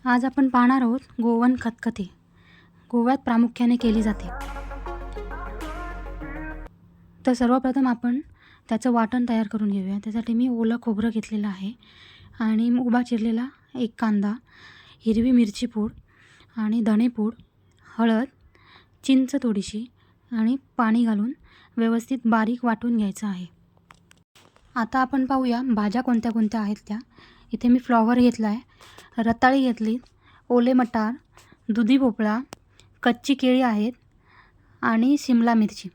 आज आपण पाहणार आहोत गोवन खतखते. गोव्यात प्रामुख्याने केली जाते. तर सर्वप्रथम आपण त्याचं वाटण तयार करून घेऊया. त्यासाठी मी ओलं खोबरं घेतलेलं आहे आणि उभा चिरलेला एक कांदा, हिरवी मिरची पूड आणि धणेपूड, हळद, चिंच थोडीशी आणि पाणी घालून व्यवस्थित बारीक वाटून घ्यायचं आहे. आता आपण पाहूया भाज्या कोणत्या कोणत्या आहेत त्या. इथे मी फ्लॉवर घेतला आहे, रताळी घेतली, ओले मटार, दुधी भोपळा, कच्ची केळी आहेत आणि शिमला मिरची.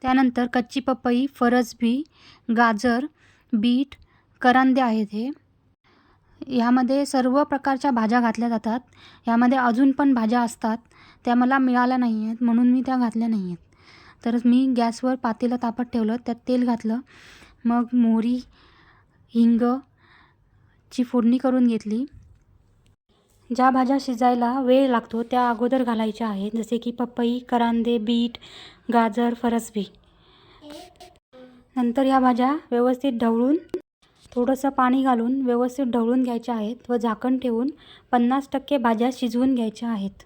त्यानंतर कच्ची पपई, फरसबी, गाजर, बीट, करांदे आहेत. ह्यामध्ये सर्व प्रकारच्या भाज्या घातल्या जातात. ह्यामध्ये अजून पण भाज्या असतात, त्या मला मिळाल्या नाही आहेत म्हणून मी त्या घातल्या नाही आहेत. तर मी गॅसवर पातेलं तापत ठेवलं, त्यात तेल घातलं, मग मोहरी, हिंग ची फोडणी करून घेतली. ज्या भाज्या शिजायला वेळ लागतो त्या अगोदर घालायच्या आहेत, जसे की पपई, करांदे, बीट, गाजर, फरसबी. नंतर ह्या भाज्या व्यवस्थित ढवळून थोडंसं पाणी घालून व्यवस्थित ढवळून घ्यायच्या आहेत व झाकण ठेवून 50% भाज्या शिजवून घ्यायच्या आहेत.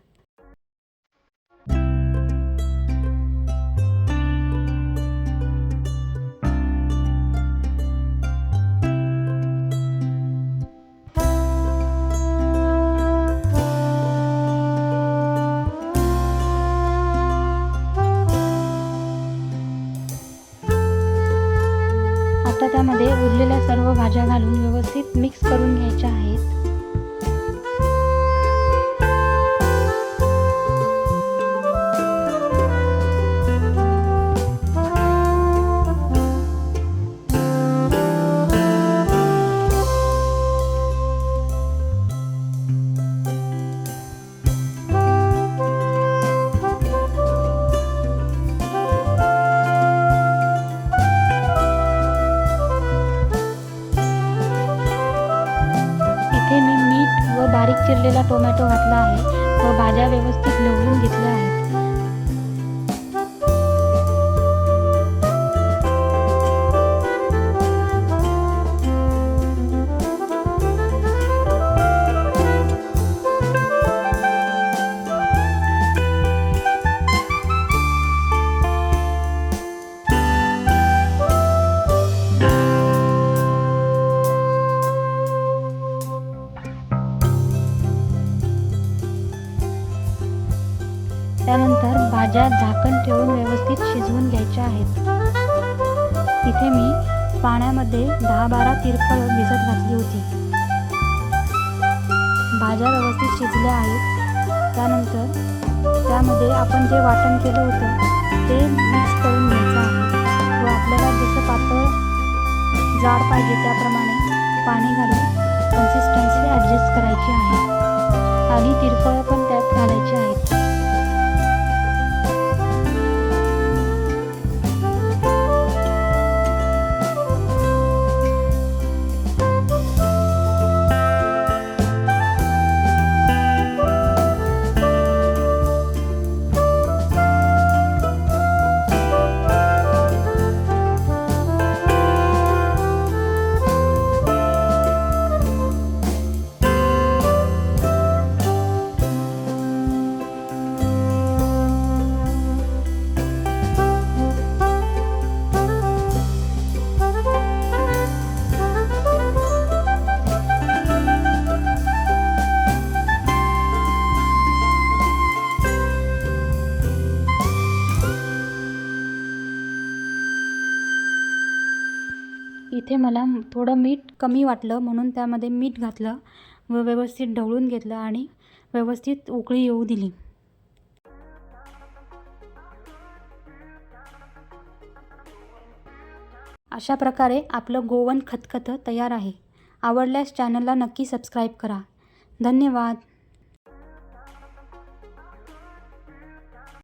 आता त्यामध्ये उरलेल्या सर्व भाज्या घालून व्यवस्थित मिक्स करून घ्यायच्या आहेत. इथे मी मीठ व बारीक चिरलेला टोमॅटो घातला आहे व भाज्या व्यवस्थित ढवळून घेतल्या आहेत. त्यानंतर भाज्या झाकण ठेवून व्यवस्थित शिजवून घ्यायच्या आहेत. इथे मी पाण्यामध्ये 10-12 तिरफळ भिजत घातली होती. भाज्या व्यवस्थित शिजल्या आहेत. त्यानंतर त्यामध्ये आपण जे वाटण केलं होतं ते मिक्स करून घ्यायचं आहे व आपल्याला जसं पातळ जाड पाहिजे त्याप्रमाणे पाणी घालून कन्सिस्टन्सी ॲडजस्ट करायची आहे आणि तिरफळ पण त्यात घालायची आहेत. इथे मला थोडं मीठ कमी वाटलं म्हणून त्यामध्ये मीठ घातलं व व्यवस्थित ढवळून घेतलं आणि व्यवस्थित उकळी येऊ दिली. अशा प्रकारे आपलं गोवन खतखतं तयार आहे. आवडल्यास चॅनलला नक्की सबस्क्राईब करा. धन्यवाद.